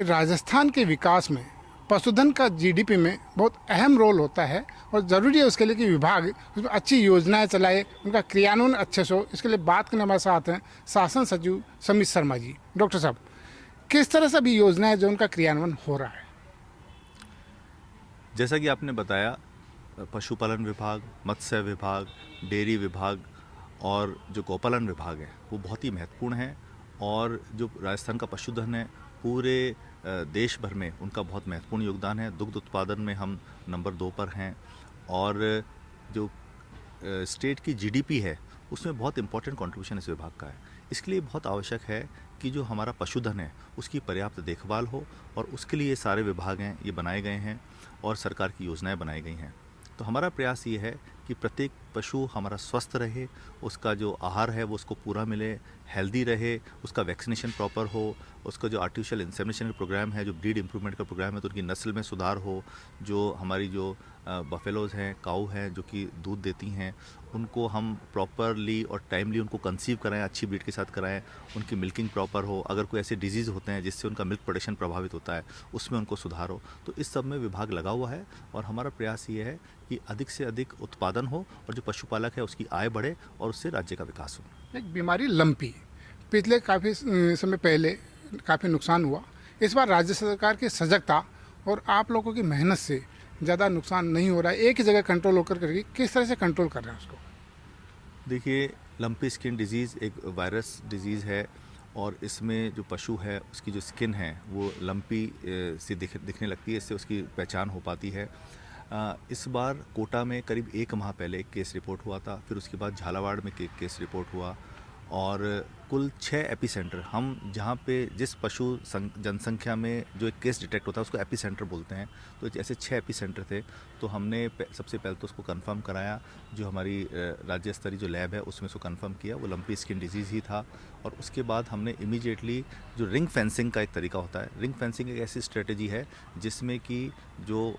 राजस्थान के विकास में पशुधन का जीडीपी में बहुत अहम रोल होता है और ज़रूरी है उसके लिए कि विभाग उसमें अच्छी योजनाएं चलाए, उनका क्रियान्वयन अच्छे से हो। इसके लिए बात करने हमारे साथ हैं शासन सचिव समित शर्मा जी। डॉक्टर साहब, किस तरह से अभी योजनाएं जो उनका क्रियान्वयन हो रहा है? जैसा कि आपने बताया, पशुपालन विभाग, मत्स्य विभाग, डेयरी विभाग और जो गौपालन विभाग है वो बहुत ही महत्वपूर्ण है। और जो राजस्थान का पशुधन है पूरे देश भर में उनका बहुत महत्वपूर्ण योगदान है। दुग्ध उत्पादन में हम नंबर 2 पर हैं और जो स्टेट की जीडीपी है उसमें बहुत इंपॉर्टेंट कंट्रीब्यूशन इस विभाग का है। इसके लिए बहुत आवश्यक है कि जो हमारा पशुधन है उसकी पर्याप्त देखभाल हो और उसके लिए ये सारे विभाग हैं ये बनाए गए हैं और सरकार की योजनाएं बनाई गई हैं। तो हमारा प्रयास ये है कि प्रत्येक पशु हमारा स्वस्थ रहे, उसका जो आहार है वो उसको पूरा मिले, हेल्दी रहे, उसका वैक्सीनेशन प्रॉपर हो, उसका जो आर्टिफिशियल इंसेमिनेशन का प्रोग्राम है, जो ब्रीड इम्प्रूवमेंट का प्रोग्राम है तो उनकी नस्ल में सुधार हो। जो हमारी जो बफेलोज़ हैं, काऊ हैं जो कि दूध देती हैं, उनको हम प्रॉपरली और टाइमली उनको कंसीव कराएं, अच्छी ब्रीड के साथ कराएं, उनकी मिल्किंग प्रॉपर हो। अगर कोई ऐसे डिजीज़ होते हैं जिससे उनका मिल्क प्रोडक्शन प्रभावित होता है उसमें उनको सुधार हो। तो इस सब में विभाग लगा हुआ है और हमारा प्रयास ये है कि अधिक से अधिक उत्पादन हो और जो पशुपालक है उसकी आय बढ़े और उससे राज्य का विकास हो। एक बीमारी लंपी, पिछले काफ़ी समय पहले काफ़ी नुकसान हुआ। इस बार राज्य सरकार की सजगता और आप लोगों की मेहनत से ज़्यादा नुकसान नहीं हो रहा है, एक ही जगह कंट्रोल होकर करके किस तरह से कंट्रोल कर रहे हैं उसको? देखिए, लंपी स्किन डिजीज़ एक वायरस डिजीज़ है और इसमें जो पशु है उसकी जो स्किन है वो लंपी सी दिखने लगती है, इससे उसकी पहचान हो पाती है। इस बार कोटा में करीब 1 माह पहले एक केस रिपोर्ट हुआ था, फिर उसके बाद झालावाड़ में केस रिपोर्ट हुआ और कुल 6 एपिसेंटर, हम जहाँ पे जिस जनसंख्या में जो एक केस डिटेक्ट होता है उसको एपिसेंटर बोलते हैं, तो जैसे 6 एपिसेंटर थे तो हमने सबसे पहले तो उसको कंफर्म कराया। जो हमारी राज्य स्तरीय जो लैब है उसमें उसको कंफर्म किया वो लंपी स्किन डिजीज़ ही था। और उसके बाद हमने इमीडिएटली जो रिंग फेंसिंग का एक तरीका होता है, रिंग फेंसिंग एक ऐसी स्ट्रेटजी है जिसमें कि जो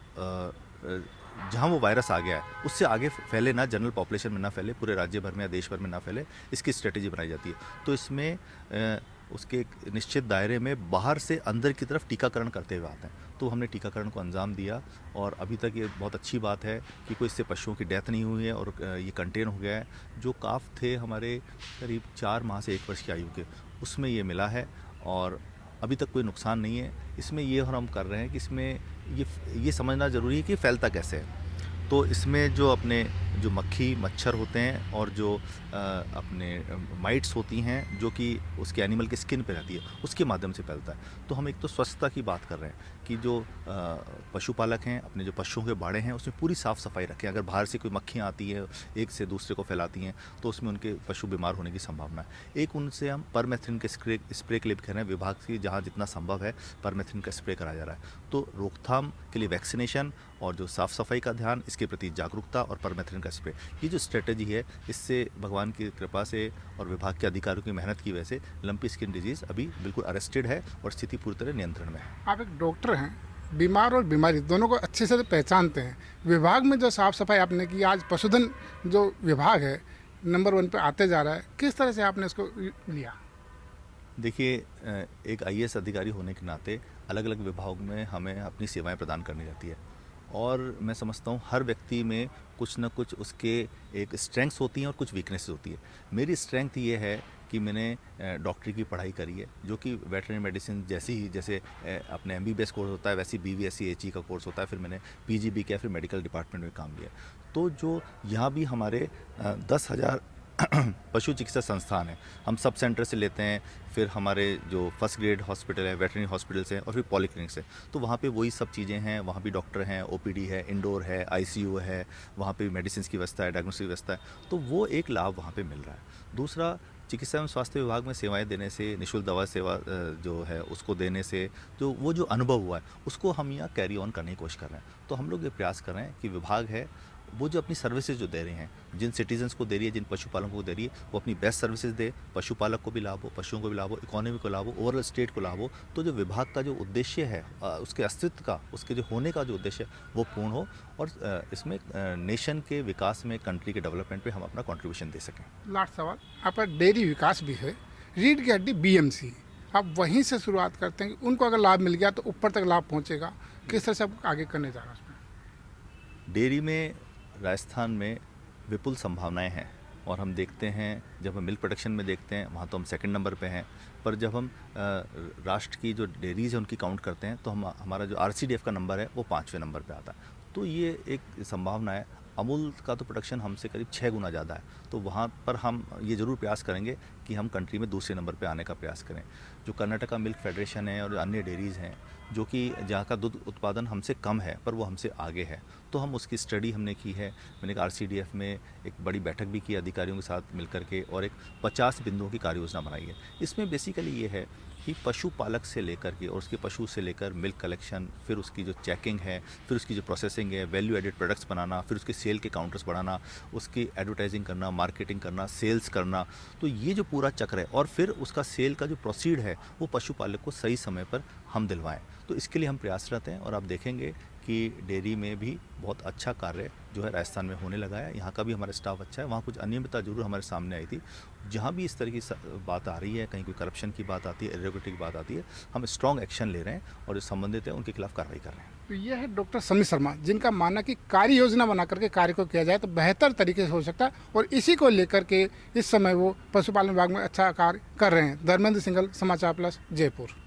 जहाँ वो वायरस आ गया है उससे आगे फैले ना, जनरल पॉपुलेशन में ना फैले, पूरे राज्य भर में या देश भर में ना फैले, इसकी स्ट्रेटजी बनाई जाती है। तो इसमें उसके एक निश्चित दायरे में बाहर से अंदर की तरफ टीकाकरण करते हुए आते हैं। तो हमने टीकाकरण को अंजाम दिया और अभी तक ये बहुत अच्छी बात है कि कोई इससे पशुओं की डेथ नहीं हुई है और ये कंटेन हो गया है। जो काफ थे हमारे करीब 4 माह से 1 वर्ष की आयु के, उसमें ये मिला है और अभी तक कोई नुकसान नहीं है। इसमें ये और हम कर रहे हैं कि इसमें ये समझना ज़रूरी है कि फैलता कैसे है। तो इसमें जो अपने जो मक्खी मच्छर होते हैं और जो अपने माइट्स होती हैं जो कि उसके एनिमल की स्किन पे रहती है उसके माध्यम से फैलता है। तो हम एक तो स्वच्छता की बात कर रहे हैं कि जो पशुपालक हैं अपने जो पशुओं के बाड़े हैं उसमें पूरी साफ़ सफाई रखें। अगर बाहर से कोई मक्खियाँ आती हैं एक से दूसरे को फैलाती हैं तो उसमें उनके पशु बीमार होने की संभावना है। एक उनसे हम परमेथ्रिन के स्प्रे के लिए कह रहे हैं, विभाग की जहाँ जितना संभव है परमेथ्रिन का स्प्रे कराया जा रहा है। तो रोकथाम के लिए वैक्सीनेशन और जो साफ़ सफाई का ध्यान, इसके प्रति जागरूकता और परमेथ्रिन का स्प्रे, ये जो स्ट्रेटजी है इससे भगवान की कृपा से और विभाग के अधिकारियों की मेहनत की वजह से लंपी स्किन डिजीज़ अभी बिल्कुल अरेस्टेड है और स्थिति पूरी तरह नियंत्रण में है। आप एक डॉक्टर हैं, बीमार और बीमारी दोनों को अच्छे से पहचानते हैं। विभाग में जो साफ सफाई आपने की, आज पशुधन जो विभाग है नंबर 1 पे आते जा रहा है, किस तरह से आपने इसको लिया? देखिए, एक आईएएस अधिकारी होने के नाते अलग अलग विभागों में हमें अपनी सेवाएं प्रदान करनी रहती है और मैं समझता हूँ हर व्यक्ति में कुछ न कुछ उसके एक स्ट्रेंथ्स होती हैं और कुछ वीकनेसेस होती है। मेरी स्ट्रेंथ ये है कि मैंने डॉक्टरी की पढ़ाई करी है जो कि वेटरनरी मेडिसिन जैसे अपने एमबीबीएस कोर्स होता है वैसे बीवीएससी एचई का कोर्स होता है, फिर मैंने पीजीबी किया, फिर मेडिकल डिपार्टमेंट में काम किया। तो जो यहाँ भी हमारे 10,000 पशु चिकित्सा संस्थान है, हम सब सेंटर से लेते हैं, फिर हमारे जो फर्स्ट ग्रेड हॉस्पिटल है, वेटरनरी हॉस्पिटल्स हैं और फिर पॉलीक्लिनिक्स है, तो वहाँ पे वही सब चीज़ें हैं। वहाँ भी डॉक्टर हैं, ओपीडी है, इंडोर है, आईसीयू है, वहाँ पे मेडिसिन की व्यवस्था है, डायग्नोस्टिक की व्यवस्था है, तो वो एक लाभ वहाँ पे मिल रहा है। दूसरा, चिकित्सा एवं स्वास्थ्य विभाग में सेवाएं देने से, निःशुल्क दवा सेवा जो है उसको देने से जो अनुभव हुआ है उसको हम यहाँ कैरी ऑन करने की कोशिश कर रहे हैं। तो हम लोग ये प्रयास कर रहे हैं कि विभाग है वो जो अपनी सर्विसेज जो दे रहे हैं, जिन सिटीजन्स को दे रही है, जिन पशुपालकों को दे रही है, वो अपनी बेस्ट सर्विसेज दे, पशुपालक को भी लाभ हो, पशुओं को भी लाभ हो, इकोनॉमी को लाभ हो, ओवरऑल स्टेट को लाभ हो। तो जो विभाग का जो उद्देश्य है उसके अस्तित्व का, उसके जो होने का जो उद्देश्य है वो पूर्ण हो और इसमें नेशन के विकास में, कंट्री के डेवलपमेंट पे हम अपना कंट्रीब्यूशन दे सकें। लास्ट सवाल, आपका डेयरी विकास भी है, रीढ़ की हड्डी बीएमसी, आप वहीं से शुरुआत करते हैं कि उनको अगर लाभ मिल गया तो ऊपर तक लाभ पहुंचेगा, किस तरह से आप आगे करने जा रहे हैं उसमें? डेयरी में राजस्थान में विपुल संभावनाएं हैं और हम देखते हैं, जब हम मिल्क प्रोडक्शन में देखते हैं वहाँ तो हम सेकंड नंबर पे हैं, पर जब हम राष्ट्र की जो डेयरीज है उनकी काउंट करते हैं तो हमारा जो RCDF का नंबर है वो 5वें नंबर पे आता है। तो ये एक संभावना है। अमूल का तो प्रोडक्शन हमसे करीब 6 गुना ज़्यादा है, तो वहाँ पर हम ये ज़रूर प्रयास करेंगे कि हम कंट्री में दूसरे नंबर पे आने का प्रयास करें। जो कर्नाटका मिल्क फेडरेशन है और अन्य डेयरीज़ हैं जो कि जहाँ का दूध उत्पादन हमसे कम है पर वो हमसे आगे है, तो हम उसकी स्टडी हमने की है। मैंने एक RCDF में एक बड़ी बैठक भी की अधिकारियों के साथ मिलकर के और एक 50 बिंदुओं की कार्य योजना बनाई है। इसमें बेसिकली ये है कि पशुपालक से लेकर के और उसके पशु से लेकर मिल्क कलेक्शन, फिर उसकी जो चेकिंग है, फिर उसकी जो प्रोसेसिंग है, वैल्यू एडेड प्रोडक्ट्स बनाना, फिर उसके सेल के काउंटर्स बढ़ाना, उसकी एडवर्टाइजिंग करना, मार्केटिंग करना, सेल्स करना, तो ये जो पूरा चक्र है और फिर उसका सेल का जो प्रोसीड है वो पशुपालक को सही समय पर हम दिलवाएं। तो इसके लिए हम प्रयासरत हैं और आप देखेंगे कि डेयरी में भी बहुत अच्छा कार्य जो है राजस्थान में होने लगा है। यहाँ का भी हमारा स्टाफ अच्छा है। वहाँ कुछ अनियमितता जरूर हमारे सामने आई थी। जहाँ भी इस तरह की बात आ रही है, कहीं कोई करप्शन की बात आती है, इरेगुलरिटी की बात आती है, हम स्ट्रॉन्ग एक्शन ले रहे हैं और जो संबंधित है उनके खिलाफ कार्रवाई कर रहे हैं। तो ये है डॉक्टर समीर शर्मा, जिनका मानना कि कार्य योजना बना करके कार्य को किया जाए तो बेहतर तरीके से हो सकता है, और इसी को लेकर के इस समय वो पशुपालन विभाग में अच्छा कार्य कर रहे हैं। धर्मेंद्र सिंघल, समाचार प्लस, जयपुर।